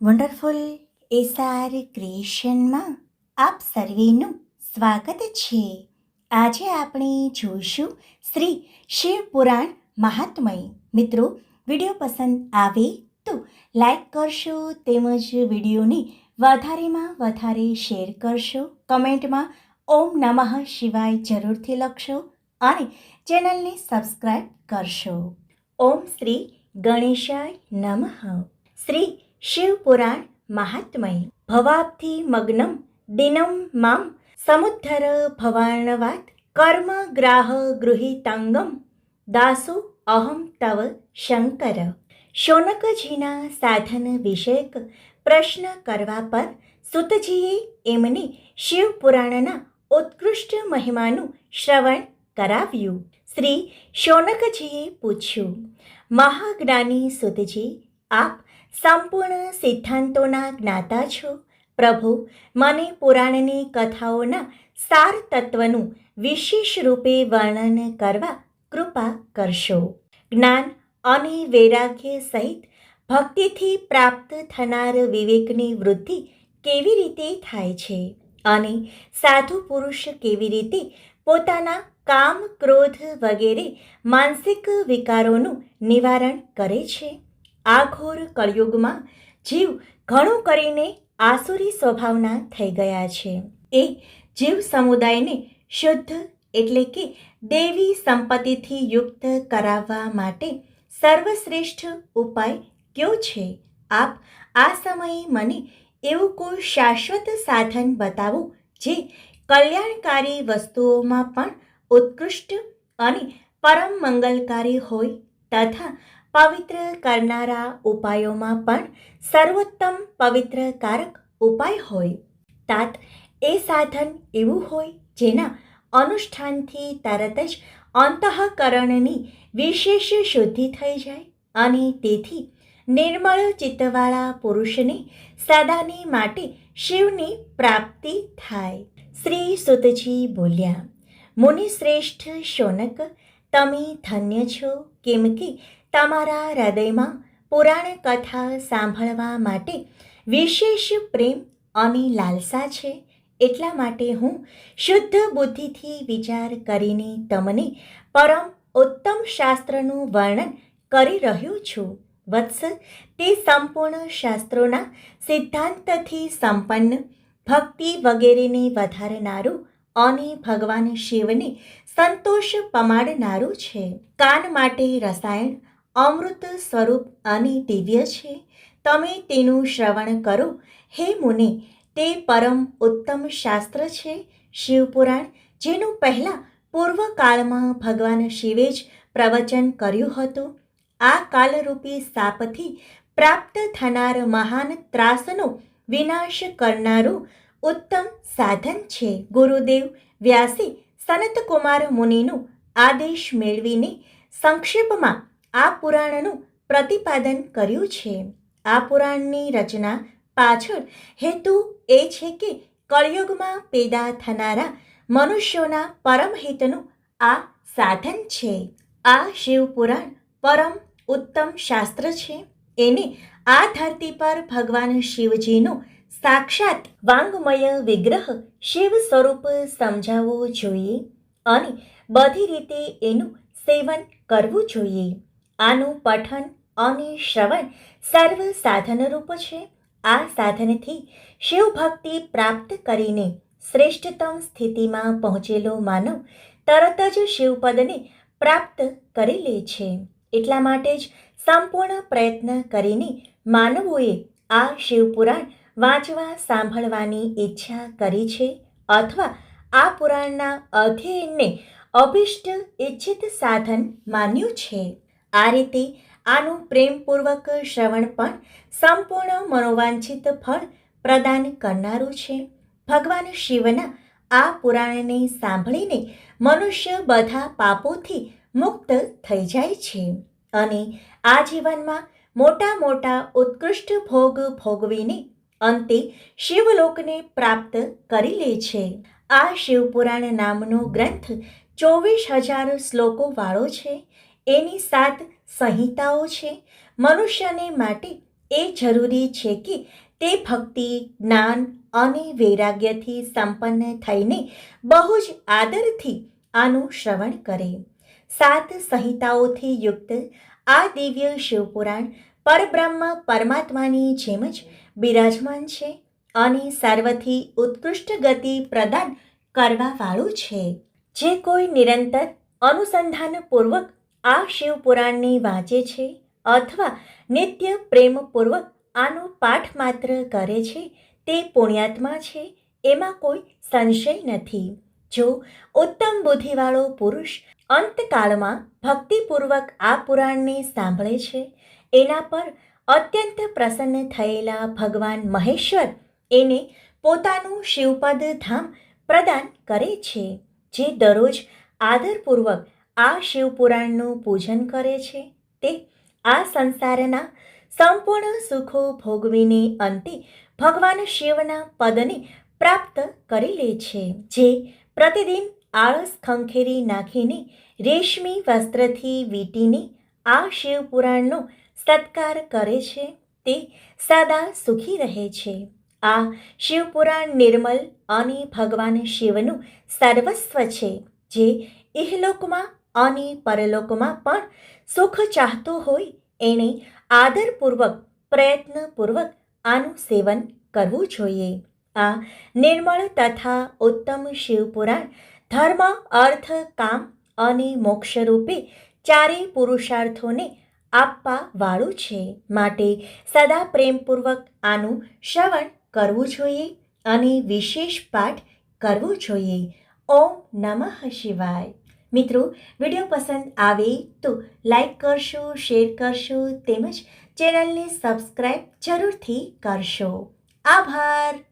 Wonderful SR ક્રિએશનમાં આપ સર્વેનું સ્વાગત છે. આજે આપણે જોઈશું શ્રી શિવ પુરાણ મહાત્મય. મિત્રો, વિડીયો પસંદ આવે તો લાઈક કરશો, તેમજ વિડીયોને વધારેમાં વધારે શેર કરશો. કમેન્ટમાં ઓમ નમઃ શિવાય જરૂરથી લખશો અને ચેનલને સબસ્ક્રાઈબ કરશો. ઓમ શ્રી ગણેશાય નમઃ. શ્રી શિવ પુરાણ મહાત્મય. ભવાબ્ધિ મગ્નમ દિનમ મામ સમુદ્ધર ભવાર્ણવાત કર્મ ગ્રાહ ગૃહિતાંગમ દાસો અહમ તવ શંકર. શૌનકજીના સાધન વિષયક પ્રશ્ન કરવા પર સુતજીએ એમને શિવ પુરાણના ઉત્કૃષ્ટ મહિમાનું શ્રવણ કરાવ્યું. શ્રી શૌનકજીએ પૂછ્યું, મહાજ્ઞાની સુતજી, આપ સંપૂર્ણ સિદ્ધાંતોના જ્ઞાતા છો. પ્રભુ, મને પુરાણની કથાઓના સાર તત્વનું વિશેષ રૂપે વર્ણન કરવા કૃપા કરશો. જ્ઞાન અને વૈરાગ્ય સહિત ભક્તિથી પ્રાપ્ત થનાર વિવેકની વૃદ્ધિ કેવી રીતે થાય છે અને સાધુ પુરુષ કેવી રીતે પોતાના કામ, ક્રોધ વગેરે માનસિક વિકારોનું નિવારણ કરે છે. આ ઘોર કળિયુગમાં જીવ ઘણું કરીને આસુરી સ્વભાવના થઈ ગયા છે. એ જીવ સમુદાયને શુદ્ધ એટલે કે દેવી સંપત્તિથી યુક્ત કરાવવા માટે સર્વશ્રેષ્ઠ ઉપાય કયો છે? આપ આ સમયે મને એવું કોઈ શાશ્વત સાધન બતાવો જે કલ્યાણકારી વસ્તુઓમાં પણ ઉત્કૃષ્ટ અને પરમ મંગલકારી હોય તથા પવિત્ર કરનારા ઉપાયોમાં પણ સર્વોત્તમ પવિત્રકારક ઉપાય હોય. તાત એ સાધન એવું હોય જેના અનુષ્ઠાનથી તરત જ અંતઃકરણની વિશેષ શુદ્ધિ થઈ જાય અને તેથી નિર્મળ ચિત્તવાળા પુરુષને સદાને માટે શિવની પ્રાપ્તિ થાય. શ્રી સુતજી બોલ્યા, મુનિશ્રેષ્ઠ શૌનક, તમે ધન્ય છો, કેમ કે તમારા હૃદયમાં પુરાણ કથા સાંભળવા માટે વિશેષ પ્રેમ અને લાલસા છે. એટલા માટે હું શુદ્ધ બુદ્ધિથી વિચાર કરીને તમને પરમ ઉત્તમ શાસ્ત્રનું વર્ણન કરી રહ્યો છું. વત્સ, તે સંપૂર્ણ શાસ્ત્રોના સિદ્ધાંતથી સંપન્ન, ભક્તિ વગેરેને વધારનારું અને ભગવાન શિવને સંતોષ પમાડનારું છે. કાન માટે રસાયણ અમૃત સ્વરૂપ અને દિવ્ય છે. તમે તેનું શ્રવણ કરો હે મુને. તે પરમ ઉત્તમ શાસ્ત્ર છે શિવપુરાણ, જેનું પહેલાં પૂર્વકાળમાં ભગવાન શિવે જ પ્રવચન કર્યું હતું. આ કાલરૂપી સાપથી પ્રાપ્ત થનાર મહાન ત્રાસનો વિનાશ કરનારું ઉત્તમ સાધન છે. ગુરુદેવ વ્યાસે સનતકુમાર મુનિનો આદેશ મેળવીને સંક્ષેપમાં આ પુરાણનું પ્રતિપાદન કર્યું છે. આ પુરાણની રચના પાછળ હેતુ એ છે કે કળિયુગમાં પેદા થનારા મનુષ્યોના પરમ હિતનું આ સાધન છે. આ શિવપુરાણ પરમ ઉત્તમ શાસ્ત્ર છે. એને આ ધરતી પર ભગવાન શિવજીનો સાક્ષાત વાંગમય વિગ્રહ શિવ સ્વરૂપ સમજાવવો જોઈએ અને બધી રીતે એનું સેવન કરવું જોઈએ. આનું પઠન અને શ્રવણ સર્વ સાધનરૂપ છે. આ સાધનથી શિવભક્તિ પ્રાપ્ત કરીને શ્રેષ્ઠતમ સ્થિતિમાં પહોંચેલો માનવ તરત જ શિવપદને પ્રાપ્ત કરી લે છે. એટલા માટે જ સંપૂર્ણ પ્રયત્ન કરીને માનવોએ આ શિવપુરાણ વાંચવા સાંભળવાની ઈચ્છા કરી છે અથવા આ પુરાણના અધ્યયનને અભિષ્ટ ઇચ્છિત સાધન માન્યું છે. આ રીતે આનું પ્રેમપૂર્વક શ્રવણ પણ સંપૂર્ણ મનોવાંછિત ફળ પ્રદાન કરનારું છે. ભગવાન શિવના આ પુરાણને સાંભળીને મનુષ્ય બધા પાપોથી મુક્ત થઈ જાય છે અને આ જીવનમાં મોટા મોટા ઉત્કૃષ્ટ ભોગ ભોગવીને અંતે શિવલોકને પ્રાપ્ત કરી લે છે. આ શિવપુરાણ નામનો ગ્રંથ 24,000 શ્લોકોવાળો છે. એની 7 સંહિતાઓ છે. મનુષ્યને માટે એ જરૂરી છે કે તે ભક્તિ, જ્ઞાન અને વૈરાગ્યથી સંપન્ન થઈને બહુ જ આદરથી આનું શ્રવણ કરે. 7 સંહિતાઓથી યુક્ત આ દિવ્ય શિવપુરાણ પરબ્રહ્મ પરમાત્માની જેમ જ બિરાજમાન છે અને સર્વથી ઉત્કૃષ્ટ ગતિ પ્રદાન કરવાવાળું છે. જે કોઈ નિરંતર અનુસંધાનપૂર્વક આ શિવપુરાણને વાંચે છે અથવા નિત્ય પ્રેમપૂર્વક આનો પાઠ માત્ર કરે છે તે પુણ્યાત્મા છે, એમાં કોઈ સંશય નથી. જો ઉત્તમ બુદ્ધિવાળો પુરુષ અંતકાળમાં ભક્તિપૂર્વક આ પુરાણને સાંભળે છે, એના પર અત્યંત પ્રસન્ન થયેલા ભગવાન મહેશ્વર એને પોતાનું શિવપદ ધામ પ્રદાન કરે છે. જે દરરોજ આદરપૂર્વક આ શિવપુરાણનું પૂજન કરે છે તે આ સંસારના સંપૂર્ણ સુખો ભોગવીને અંતે ભગવાન શિવના પદને પ્રાપ્ત કરી લે છે. જે પ્રતિદિન આળસ ખંખેરી નાખીને રેશમી વસ્ત્રથી વીંટીને આ શિવપુરાણનો સત્કાર કરે છે તે સદા સુખી રહે છે. આ શિવપુરાણ નિર્મલ અને ભગવાન શિવનું સર્વસ્વ છે. જે ઇહલોકમાં અને પરલોકમાં પણ સુખ ચાહતો હોય એણે આદરપૂર્વક, પ્રયત્નપૂર્વક આનું સેવન કરવું જોઈએ. આ નિર્મળ તથા ઉત્તમ શિવપુરાણ ધર્મ, અર્થ, કામ અને મોક્ષરૂપે ચારેય પુરુષાર્થોને આપવા વાળું છે. માટે સદા પ્રેમપૂર્વક આનું શ્રવણ કરવું જોઈએ અને વિશેષ પાઠ કરવો જોઈએ. ઓમ નમઃ શિવાય. મિત્રો, વિડીયો પસંદ આવે તો લાઈક કરશો, શેર કરશો તેમજ ચેનલને સબસ્ક્રાઈબ જરૂરથી કરશો. આભાર.